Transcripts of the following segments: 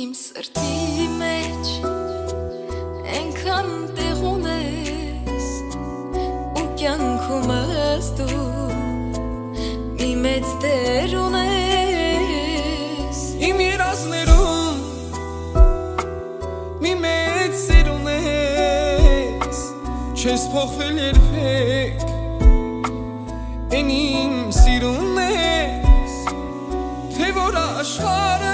Իմ սրտի մեջ ենքան տեղ ունես ու կյանքումս դու մի մեծ դեր ունես Իմ երազներում մի մեծ սեր ունես Չես փոխվել երբեք Էն իմ սիրունն ես Թե որ աշխարհը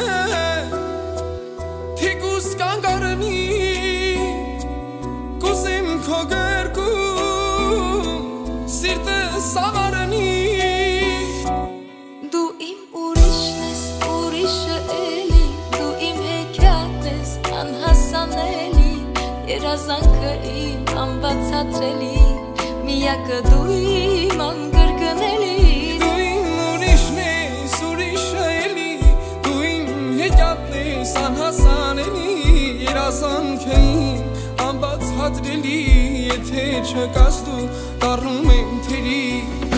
Թեկուզ կանգ առնի Կուզեմ քո գրկում Սիրտս ավարնի Դու իմ ուրիշն ես, ուրիշը էլի Դու իմ հեքիաթն ես, անհասանելի Երազանքը իմ անբացատրելի Միակը դու իմ անգրգնելի Դու իմ ուրիշն ես, ուրիշը էլի Դու իմ հեքիաթն ես, անհասանելի Երազանքը իմ անբացատրելի Եթե չկաս դու, դառնում եմ թերի